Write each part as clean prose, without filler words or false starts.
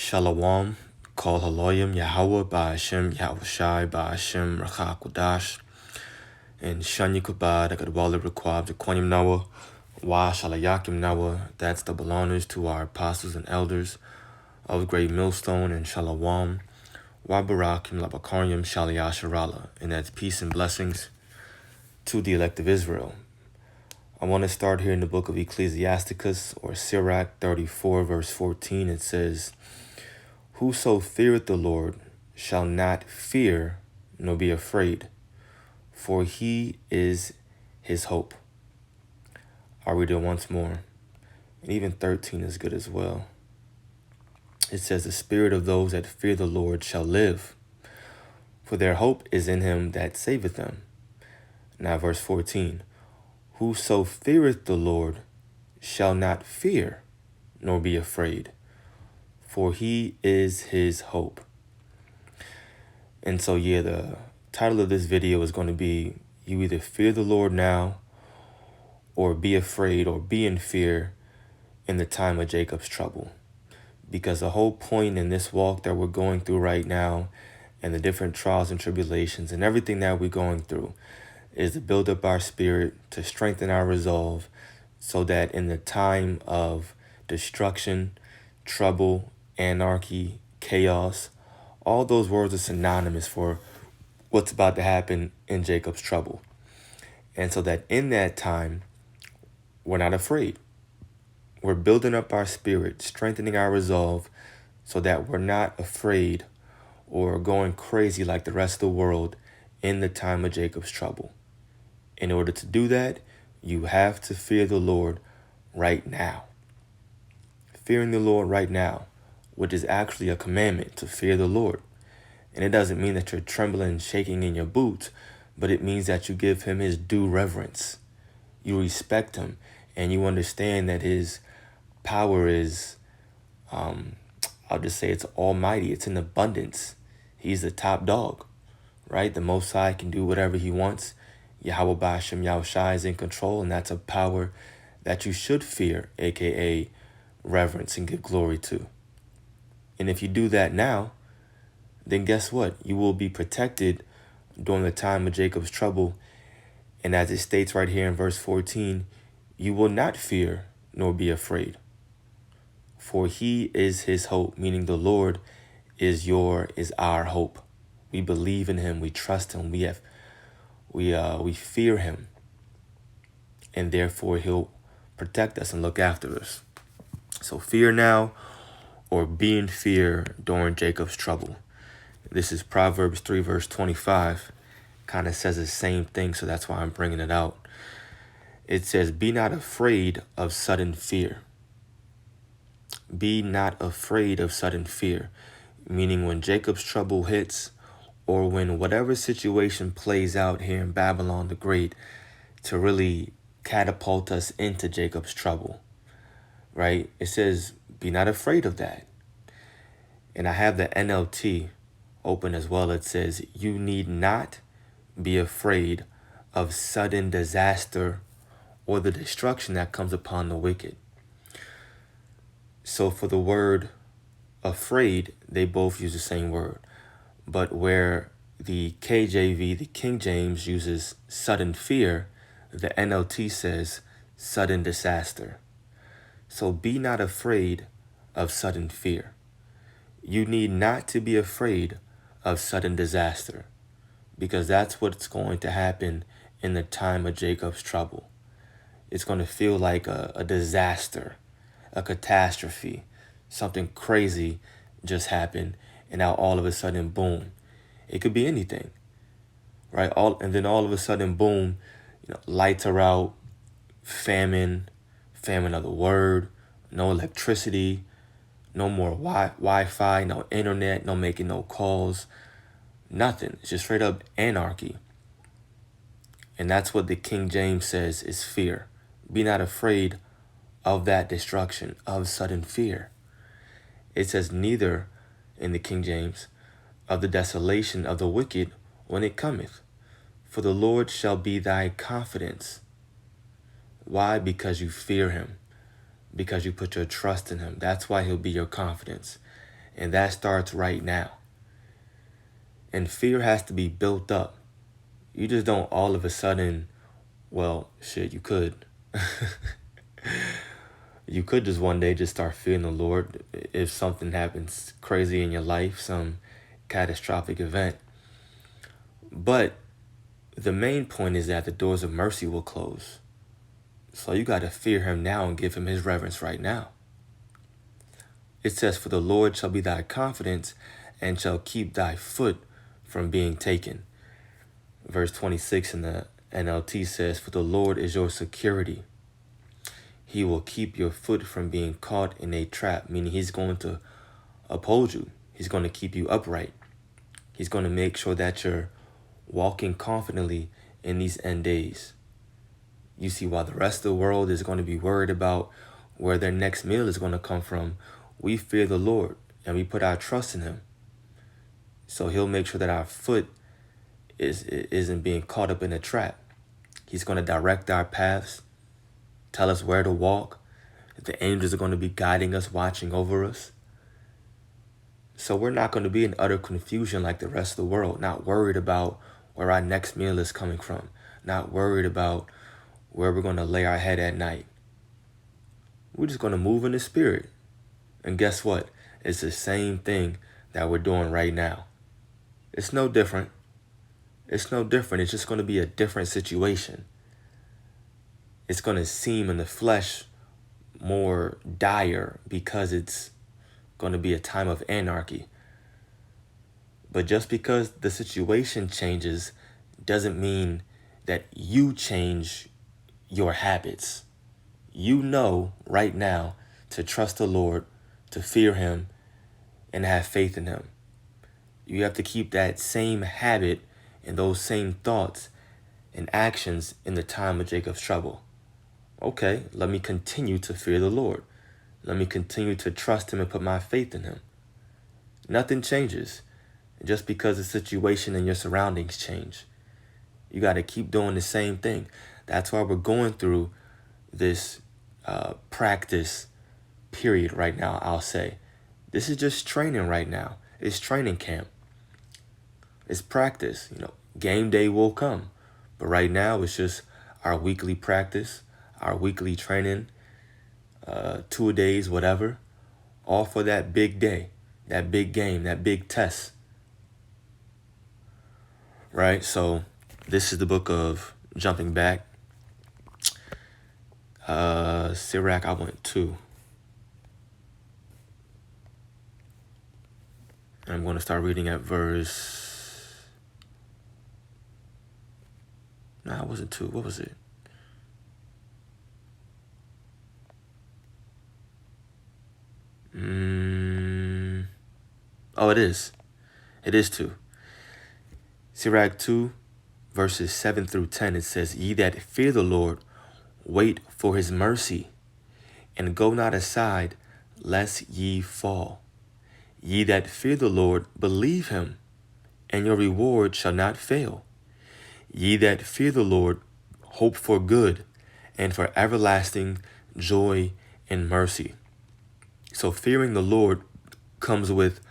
Shalom, Kol Haloyim, Yahweh, Ba'ashem, Yahushai, Ba'ashem, Rachak Wadash, and Shanya Kubad, Akadwali Requab, Jaquanim Nawa, Wa Shalayakim Nawa. That's the belongers to our apostles and elders of Great Millstone and Shalom, Wa Barakim, Labakaryim, Shaliyasharala, and that's peace and blessings to the elect of Israel. I want to start here in the book of Ecclesiasticus, or Sirach 34, verse 14. It says, "Whoso feareth the Lord shall not fear nor be afraid, for he is his hope." I'll read it once more. And even 13 is good as well. It says, "The spirit of those that fear the Lord shall live, for their hope is in him that saveth them." Now verse 14. "Whoso feareth the Lord shall not fear nor be afraid, for he is his hope." And so, the title of this video is going to be, you either fear the Lord now or be afraid or be in fear in the time of Jacob's trouble. Because the whole point in this walk that we're going through right now and the different trials and tribulations and everything that we're going through is to build up our spirit, to strengthen our resolve, so that in the time of destruction, trouble, anarchy, chaos, all those words are synonymous for what's about to happen in Jacob's trouble. And so that in that time, we're not afraid. We're building up our spirit, strengthening our resolve, so that we're not afraid or going crazy like the rest of the world in the time of Jacob's trouble. In order to do that, you have to fear the Lord right now. Fearing the Lord right now, which is actually a commandment to fear the Lord. And it doesn't mean that you're trembling and shaking in your boots, but it means that you give him his due reverence. You respect him, and you understand that his power is, I'll just say it's almighty. It's in abundance. He's the top dog, right? The Most High can do whatever he wants. Yahweh Ba'ashem Yahushai is in control, and that's a power that you should fear, aka reverence and give glory to. And if you do that now, then guess what? You will be protected during the time of Jacob's trouble. And as it states right here in verse 14, you will not fear nor be afraid, for he is his hope, meaning the Lord is our hope. We believe in him, we trust him, we fear him, and therefore he'll protect us and look after us. So fear now or be in fear during Jacob's trouble. This is Proverbs 3 verse 25. Kind of says the same thing, so that's why I'm bringing it out. It says, "Be not afraid of sudden fear." Be not afraid of sudden fear, meaning when Jacob's trouble hits, or when whatever situation plays out here in Babylon the Great to really catapult us into Jacob's trouble, right? It says, be not afraid of that. And I have the NLT open as well. It says, "You need not be afraid of sudden disaster or the destruction that comes upon the wicked." So for the word afraid, they both use the same word. But where the KJV, the King James, uses sudden fear, the NLT says sudden disaster. So be not afraid of sudden fear. You need not to be afraid of sudden disaster, because that's what's going to happen in the time of Jacob's trouble. It's going to feel like a disaster, a catastrophe. Something crazy just happened, and now all of a sudden, boom. It could be anything, right? And then all of a sudden, boom, lights are out, famine of the word, no electricity, no more Wi-Fi, no internet, no making no calls, nothing. It's just straight up anarchy. And that's what the King James says is fear. Be not afraid of that destruction, of sudden fear. It says neither, in the King James, of the desolation of the wicked when it cometh. For the Lord shall be thy confidence. Why? Because you fear him. Because you put your trust in him. That's why he'll be your confidence. And that starts right now. And fear has to be built up. You just don't all of a sudden, well, shit, you could. You could just one day just start fearing the Lord if something happens crazy in your life, some catastrophic event. But the main point is that the doors of mercy will close. So you got to fear him now and give him his reverence right now. It says, for the Lord shall be thy confidence and shall keep thy foot from being taken. Verse 26 in the NLT says, for the Lord is your security. He will keep your foot from being caught in a trap, meaning he's going to uphold you. He's going to keep you upright. He's going to make sure that you're walking confidently in these end days. You see, while the rest of the world is going to be worried about where their next meal is going to come from, we fear the Lord and we put our trust in him. So he'll make sure that our foot isn't being caught up in a trap. He's going to direct our paths, tell us where to walk. The angels are going to be guiding us, watching over us. So we're not going to be in utter confusion like the rest of the world, not worried about where our next meal is coming from, not worried about where we're going to lay our head at night. We're just going to move in the spirit. And guess what? It's the same thing that we're doing right now. It's no different. It's no different. It's just going to be a different situation. It's going to seem in the flesh more dire because it's going to be a time of anarchy. But just because the situation changes doesn't mean that you change your habits. You know right now to trust the Lord, to fear him, and have faith in him. You have to keep that same habit and those same thoughts and actions in the time of Jacob's trouble. Okay, let me continue to fear the Lord. Let me continue to trust him and put my faith in him. Nothing changes just because the situation and your surroundings change. You got to keep doing the same thing. That's why we're going through this practice period right now, I'll say. This is just training right now. It's training camp. It's practice. Game day will come. But right now, it's just our weekly practice, our weekly training, 2 days, whatever, all for that big day, that big game, that big test. Right? So this is the book of jumping back. Sirach, I went 2. And I'm going to start reading at verse... Nah, it wasn't 2. What was it? Oh, it is. It is 2. Sirach 2, verses 7 through 10, it says, ye that fear the Lord, wait for his mercy, and go not aside, lest ye fall. Ye that fear the Lord, believe him, and your reward shall not fail. Ye that fear the Lord, hope for good, and for everlasting joy and mercy. So fearing the Lord comes with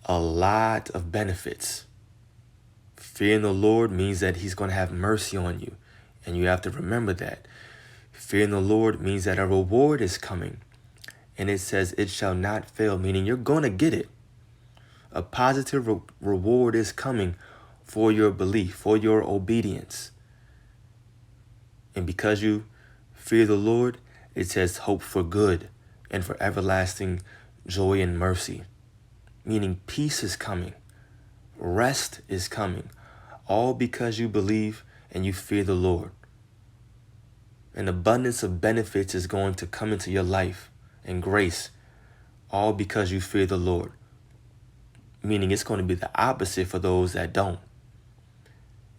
a lot of benefits. Fearing the Lord means that he's going to have mercy on you, and you have to remember that. Fearing the Lord means that a reward is coming, and it says it shall not fail, meaning you're going to get it. A positive reward is coming for your belief, for your obedience. And because you fear the Lord, it says hope for good and for everlasting joy and mercy, meaning peace is coming, rest is coming, all because you believe and you fear the Lord. An abundance of benefits is going to come into your life and grace, all because you fear the Lord, meaning it's going to be the opposite for those that don't.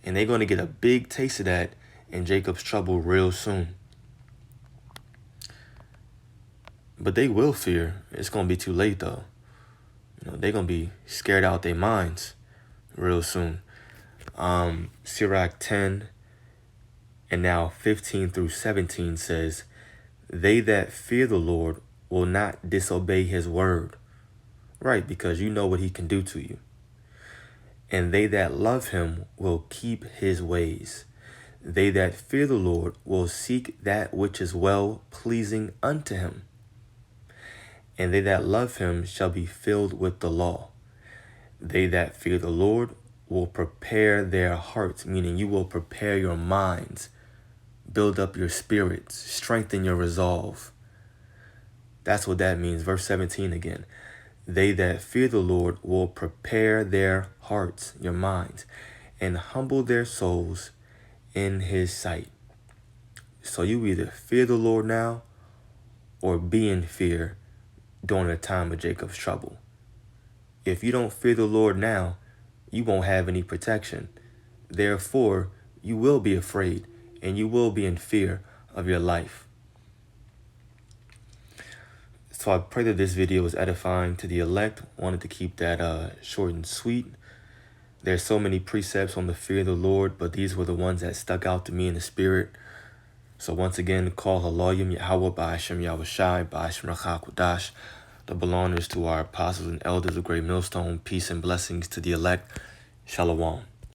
And they're going to get a big taste of that in Jacob's trouble real soon. But they will fear. It's going to be too late, though. They're going to be scared out their minds real soon. Sirach 10 and now 15 through 17 says, they that fear the Lord will not disobey his word, Right, because you know what he can do to you. And they that love him will keep his ways. They that fear the Lord will seek that which is well pleasing unto him. And they that love him shall be filled with the law. They that fear the Lord will prepare their hearts, meaning you will prepare your minds, build up your spirits, strengthen your resolve. That's what that means. Verse 17 again. They that fear the Lord will prepare their hearts, your minds, and humble their souls in his sight. So you either fear the Lord now or be in fear during the time of Jacob's trouble. If you don't fear the Lord now, you won't have any protection. Therefore, you will be afraid and you will be in fear of your life. So I pray that this video was edifying to the elect. Wanted to keep that short and sweet. There's so many precepts on the fear of the Lord, but these were the ones that stuck out to me in the spirit. So once again, call Haloyim Yahweh Ba'ashem Yahushai Ba'ashem Rachakwadash. The belongers to our apostles and elders of Great Millstone. Peace and blessings to the elect. Shalom.